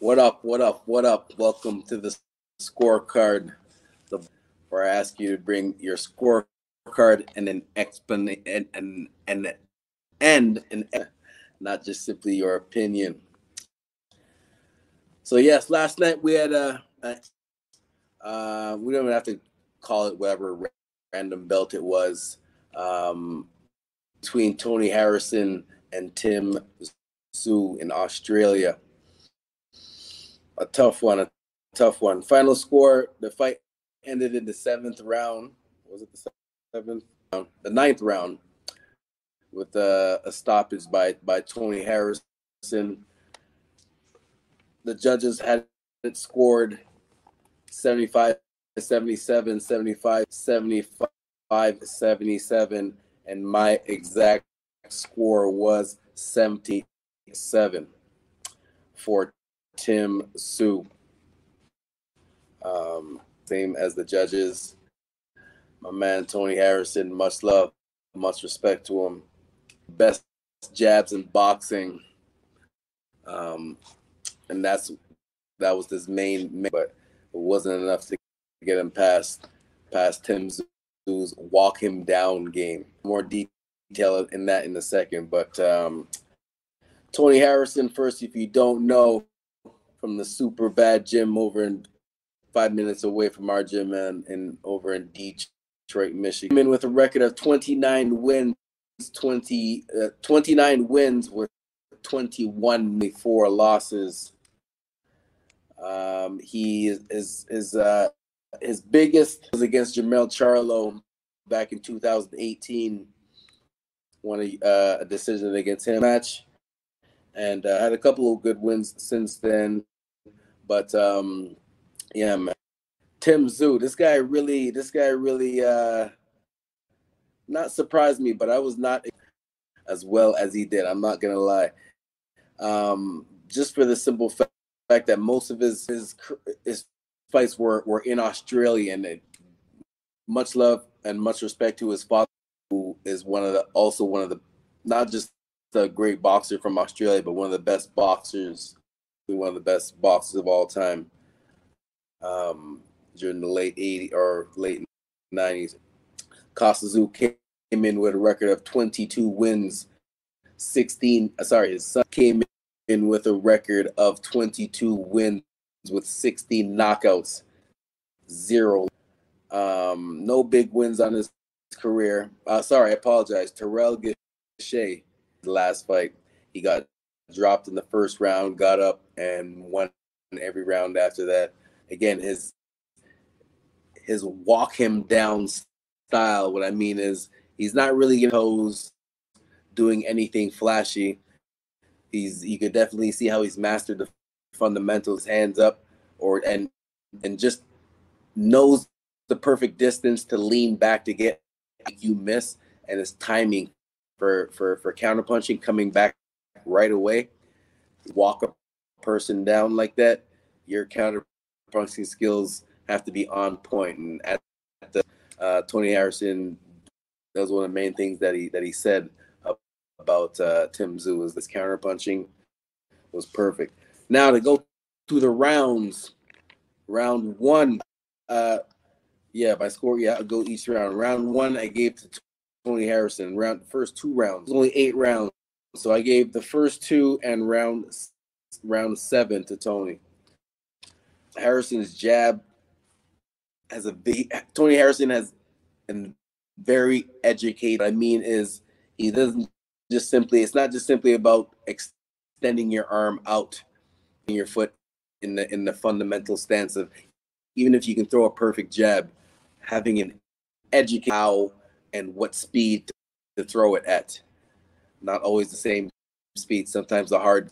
What up? What up? What up? Welcome to the scorecard, where I ask you to bring your scorecard and an explanation and not just simply your opinion. So yes, last night we had we don't even have to call it whatever random belt it was, between Tony Harrison and Tim Tszyu in Australia. A tough one. Final score: the fight ended in the seventh round. Was it the seventh round? The ninth round, with a stoppage by Tony Harrison. The judges had it scored 75-77, 75-77, and my exact score was 77 for Tim Tszyu. Same as the judges. My man Tony Harrison, much love, much respect to him. Best jabs in boxing. And that was his main, but it wasn't enough to get him past Tim Tszyu's walk him down game. More detail in that in a second. But Tony Harrison, first, if you don't know, from the super bad gym over in 5 minutes away from our gym and over in Detroit, Michigan, with a record of 29 wins, 29 wins with 21 4 losses. His biggest was against Jermell Charlo back in 2018. Won a decision against him match, and had a couple of good wins since then. But yeah, man. Tim Tszyu, this guy really not surprised me, but I was not as well as he did. I'm not gonna lie. Just for the simple fact that most of his fights were in Australia, and much love and much respect to his father, who is one of the not just a great boxer from Australia, but one of the best boxers of all time. During the late 80s or late 90s, Kostya Tszyu came in with a record of 22 wins, 16. His son came in with a record of 22 wins with 16 knockouts, 0. No big wins on his career. I apologize. Terrell Gausha, the last fight, he got dropped in the first round, got up and won every round after that. Again, his walk him down style, what I mean is he's not really doing anything flashy. You could definitely see how he's mastered the fundamentals, hands up, and just knows the perfect distance to lean back to get you miss, and his timing for counterpunching, coming back right away. Walk a person down like that, your counterpunching skills have to be on point. And at the Tony Harrison, that was one of the main things that he said about Tim Tszyu, was this counterpunching was perfect. Now to go through the rounds. Round one, my score, I'll go each round. Round one, I gave to Tony Harrison. First 2 rounds, only 8 rounds, so I gave the first 2 and round 7 to Tony. Harrison's jab has Tony Harrison has a very educated. I mean, is he doesn't just simply. It's not just simply about extending your arm out, your foot in the fundamental stance of, even if you can throw a perfect jab, having an educated how and what speed to throw it at. Not always the same speed. Sometimes a hard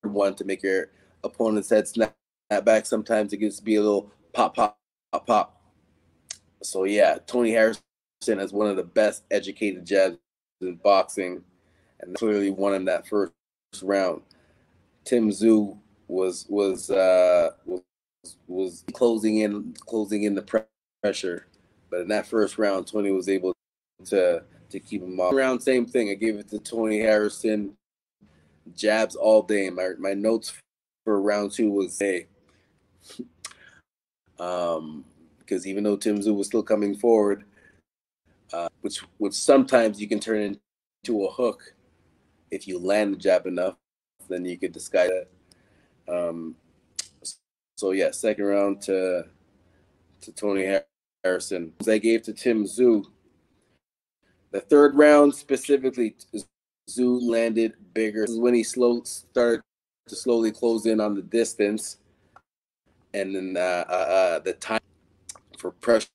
one to make your opponent's head snap back. Sometimes it gets to be a little pop, pop, pop, pop. So yeah, Tony Harrison has one of the best educated jabs in boxing, and clearly won in that first round. Tim Tszyu was closing in the pressure, but in that first round, Tony was able to keep him off. Round, same thing. I gave it to Tony Harrison. Jabs all day. My notes for round two was because even though Tim Tszyu was still coming forward, which sometimes you can turn into a hook if you land the jab enough, then you could disguise it. So yeah, second round to Tony Harrison. I gave to Tim Tszyu. The third round specifically, Tszyu landed bigger. This is when he started to slowly close in on the distance, and then the time for pressure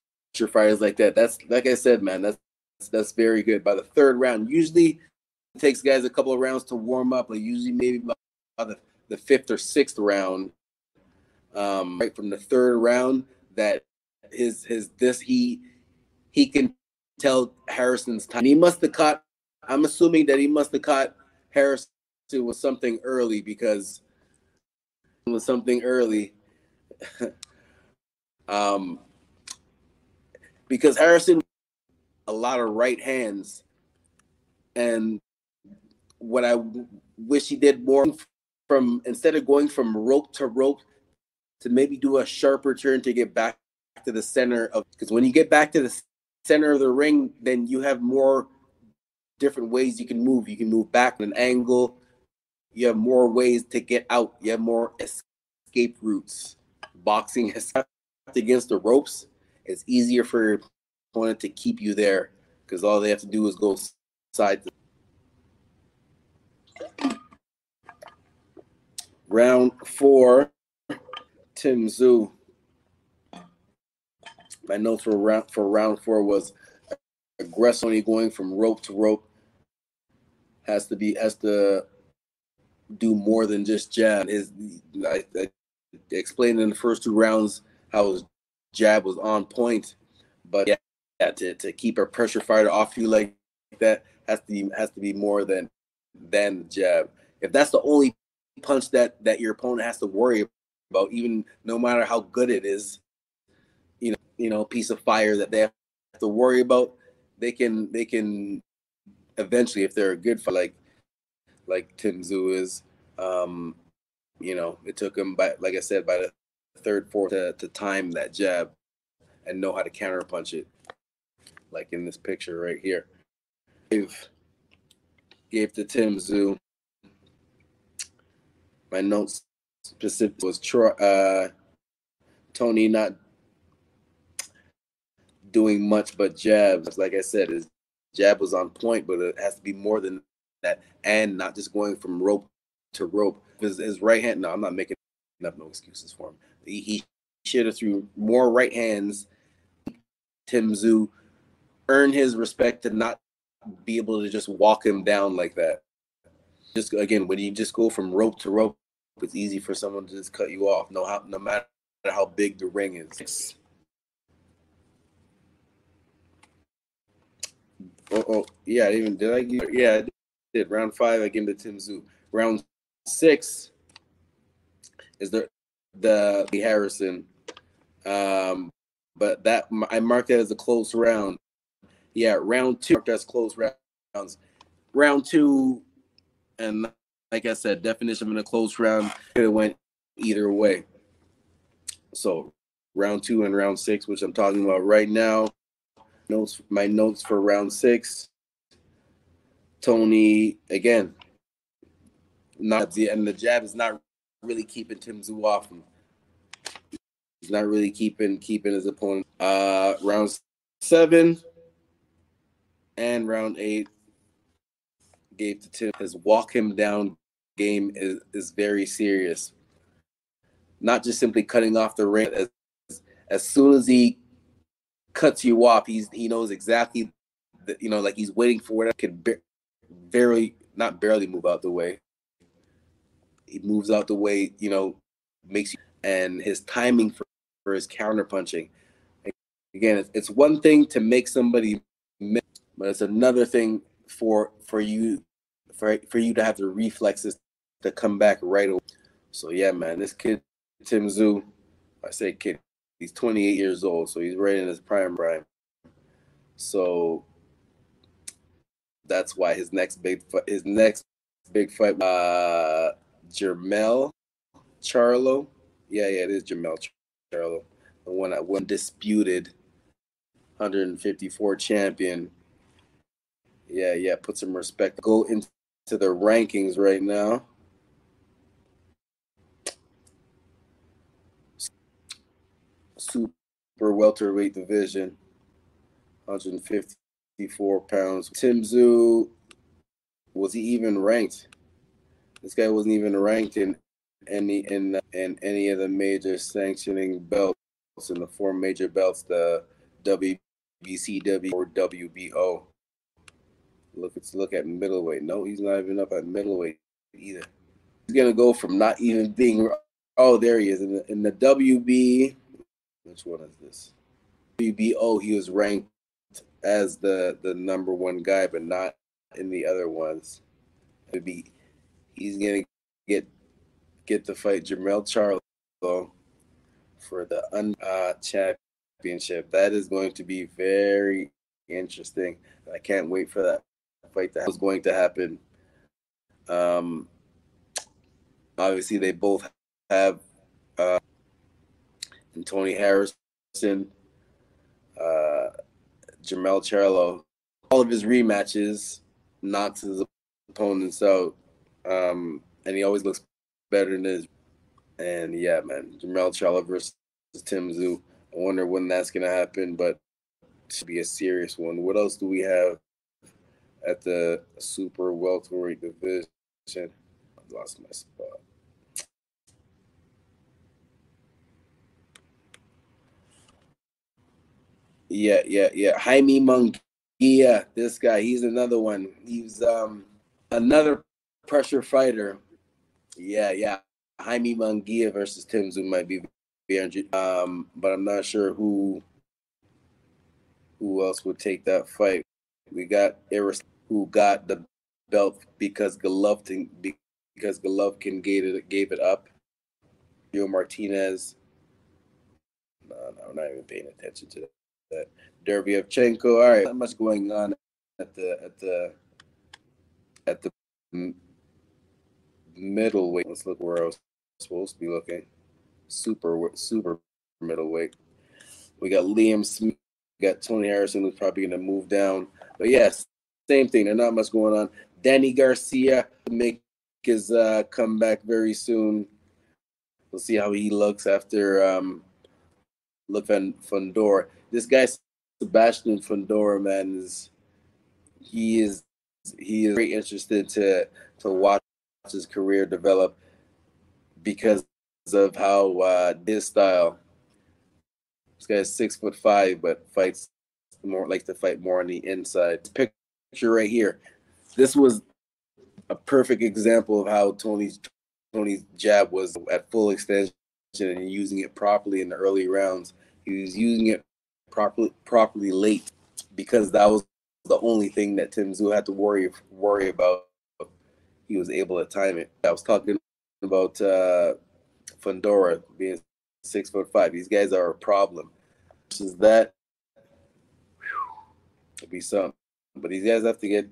fighters like that. That's like I said, man. That's very good. By the third round, usually it takes guys a couple of rounds to warm up. Like usually maybe by the fifth or sixth round, right from the third round, that he can tell Harrison's time. He must have caught. I'm assuming that he must have caught Harrison with something early because it was something early. Because Harrison a lot of right hands, and what I wish he did more from instead of going from rope to rope to maybe do a sharper turn to get back to the center of, because when you get back to the center of the ring, then you have more different ways you can move. You can move back at an angle. You have more ways to get out. You have more escape routes. Boxing against the ropes, it's easier for your opponent to keep you there because all they have to do is go side. Round 4, Tim Tszyu. My notes for round 4 was aggressively going from rope to rope. Has to do more than just jab. I explained in the first 2 rounds how his jab was on point, but yeah, to keep a pressure fighter off you like that has to be more than the jab. If that's the only punch that your opponent has to worry about, even no matter how good it is, piece of fire that they have to worry about, they can eventually, if they're a good fighter like Tim Tszyu is, it took him by the third, fourth to time that jab and know how to counter punch it, like in this picture right here. Gave to Tim Tszyu. My notes specific was Tony not doing much but jabs. Like I said, his jab was on point, but it has to be more than that, and not just going from rope to rope. His right hand. No, I'm not making no excuses for him. He should have threw more right hands. Tim Tszyu earn his respect to not be able to just walk him down like that. Just again, when you just go from rope to rope, it's easy for someone to just cut you off. No matter how big the ring is. Yeah, did I give? Yeah, I did. Round 5, I gave to Tim Tszyu. Round 6 is the Harrison, but that I marked that as a close round. Yeah, round 2 that's close rounds. Round 2, and like I said, definition of a close round, it went either way. So round 2 and round 6, which I'm talking about right now. My notes for round 6. Tony again. And the jab is not really keeping Tim Tszyu off him. He's not really keeping his opponent. Round 7 and round 8 gave to Tim. His walk him down game is very serious. Not just simply cutting off the ring. As soon as he cuts you off, he knows exactly that, like he's waiting for whatever can not barely move out the way. He moves out the way, makes you, and his timing for his counter punching. Again, it's one thing to make somebody miss, but it's another thing for you to have the reflexes to come back right away. So yeah, man, this kid Tim Tszyu, I say kid, he's 28 years old, so he's right in his prime. So that's why his next big fight, Jermell Charlo. Yeah, it is Jermell Charlo, the one that won disputed 154 champion. Yeah, put some respect. Go into the rankings right now. Super welterweight division, 154 pounds. Tim Tszyu, was he even ranked? This guy wasn't even ranked in any of the major sanctioning belts, in the four major belts, the WBCW or WBO. Let's look at middleweight. No, he's not even up at middleweight either. He's gonna go from not even being. Oh, there he is in the WB. Which one is this? WBO. He was ranked as the number one guy, but not in the other ones. He's gonna get to fight Jermell Charlo for the championship. That is going to be very interesting. I can't wait for that fight. That was going to happen. Obviously, they both have and Tony Harrison, Jermell Charlo. All of his rematches knocks his opponents out, and he always looks better than his. And yeah, man, Jermell Charlo versus Tim Tszyu. I wonder when that's gonna happen, but it should be a serious one. What else do we have at the super welterweight division? I lost my spot. Yeah. Jaime Munguia, this guy, he's another one. He's another pressure fighter. Yeah. Jaime Munguia versus Tim Tszyu might be very but I'm not sure who else would take that fight. We got Iris, who got the belt because Golovkin gave it up. Joe Martinez. No, I'm not even paying attention to that. Dervyevchenko. All right, not much going on at the middleweight. Let's look where I was supposed to be looking. Super middleweight. We got Liam Smith. We got Tony Harrison, who's probably going to move down. But yes, same thing. There's not much going on. Danny Garcia make his comeback very soon. We'll see how he looks after Fundora. This guy Sebastian Fundora, man, he is very interested to watch his career develop because of how his style. This guy's 6'5", but likes to fight more on the inside. Picture right here. This was a perfect example of how Tony's jab was at full extension and using it properly in the early rounds. He was using it properly late because that was the only thing that Tim Tszyu had to worry about. He was able to time it. I was talking about Fundora being 6'5". These guys are a problem. Versus that, it'd be something. But these guys have to get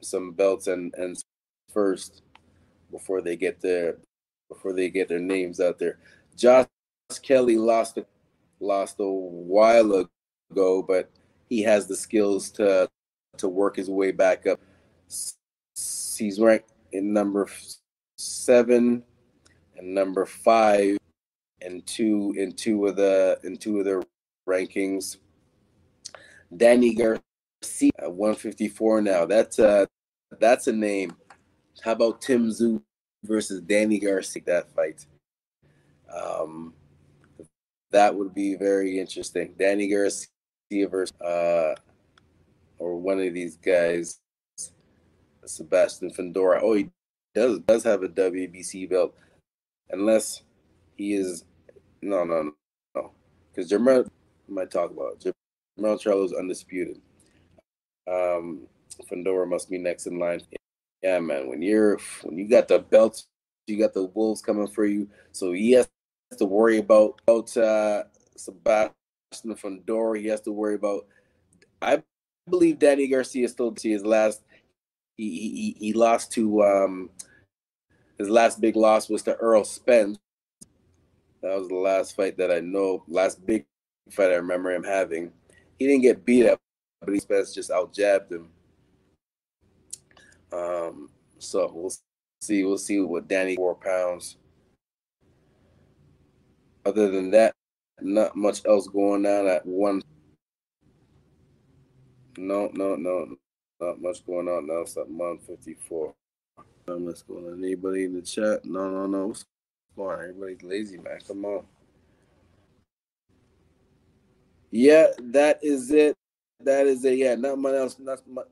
some belts and first before they get their names out there. Josh Kelly lost a while ago, but he has the skills to work his way back up. He's ranked in number 7 and number 5 and two of the rankings. Danny Garcia at 154 now. That's a name. How about Tim Tszyu versus Danny Garcia? That fight. That would be very interesting. Danny Garcia versus or one of these guys, Sebastian Fundora. Oh, he does have a WBC belt, unless he is no. Because Jermell might talk about it. Jermell Charlo is undisputed. Fundora must be next in line. Yeah, man. When you got the belts, you got the wolves coming for you. So he has to worry about Sebastian Fundora. He has to worry about. I believe Danny Garcia still see his last. He lost to his last big loss was to Earl Spence, That was the last fight that I know, last big fight I remember him having. He didn't get beat up, but he just out jabbed him. So we'll see what Danny 4 pounds. Other than that, not much else going on at one. No, not much going on now. It's at 154. What's going on? Anybody in the chat? No. What's going on? Everybody's lazy, man. Come on. Yeah, that is it. That is it. Yeah, not much else.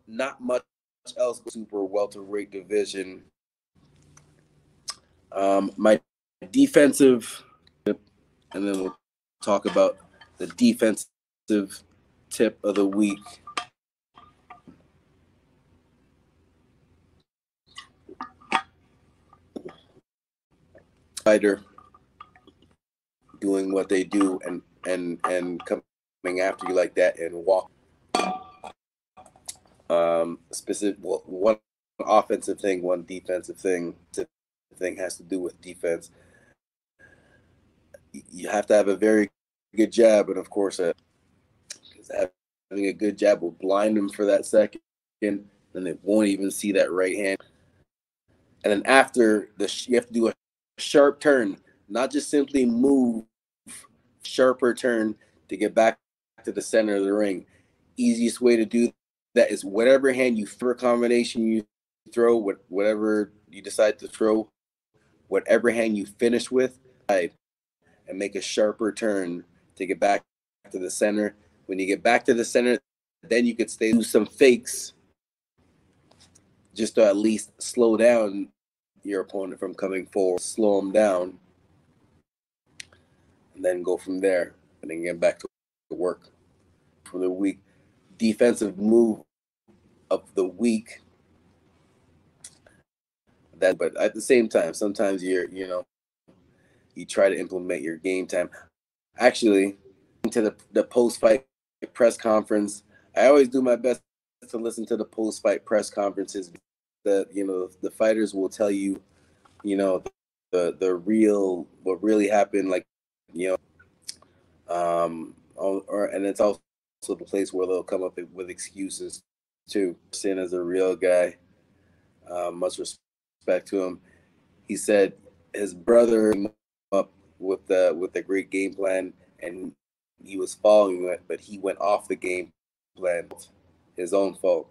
Not much else. Super welterweight division. My defensive, and then we'll talk about the defensive tip of the week. Fighter doing what they do and coming after you like that and walk. One offensive thing, one defensive thing. Thing has to do with defense. You have to have a very good jab, and of course, having a good jab will blind them for that second, and they won't even see that right hand. And then after you have to do a sharp turn, not just simply move, sharper turn to get back to the center of the ring. Easiest way to do that is whatever hand you throw, combination you throw, whatever you decide to throw, whatever hand you finish with, and make a sharper turn to get back to the center. When you get back to the center, then you could do some fakes just to at least slow down your opponent from coming forward, slow them down, and then go from there and then get back to work for the week. Defensive move of the week. But at the same time, sometimes you try to implement your game time. Actually, to the post-fight press conference, I always do my best to listen to the post-fight press conferences. The fighters will tell you, the real, what really happened, and it's also the place where they'll come up with excuses too. Sin is a real guy. Much respect to him. He said his brother came up with the great game plan, and he was following it, but he went off the game plan. His own fault.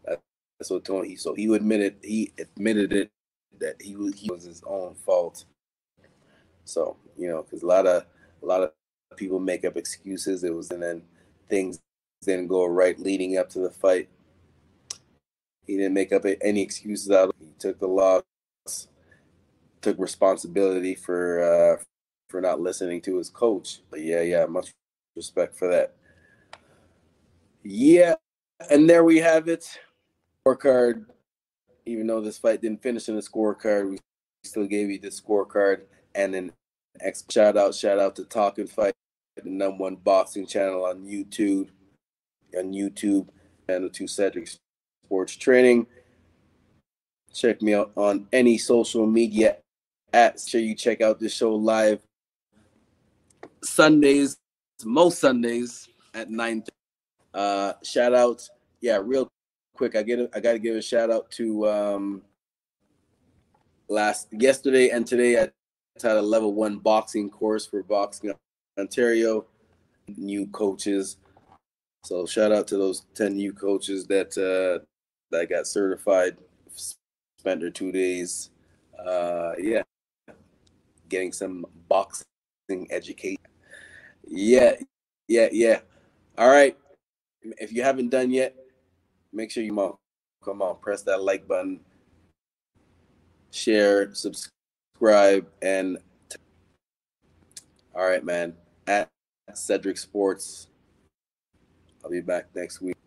That's what Tony. So he admitted it that he was his own fault. So because a lot of people make up excuses. And then things didn't go right leading up to the fight. He didn't make up any excuses out of it. He took the loss, took responsibility for not listening to his coach. But yeah, much respect for that. Yeah, and there we have it. Scorecard. Even though this fight didn't finish in the scorecard, we still gave you the scorecard. And then shout out to Talking Fight, the #1 boxing channel on YouTube. And to Cedric Sports Training. Check me out on any social media sure you check out this show live Sundays, most Sundays at 9:30. Shout out, real quick. I got to give a shout out to yesterday and today. I had a level 1 boxing course for Boxing Ontario. New coaches, so shout out to those 10 new coaches that got certified. Spent their 2 days, getting some boxing education. Yeah. All right. If you haven't done yet, make sure you come on, press that like button, share, subscribe, and all right, man. At Cedric Sports. I'll be back next week.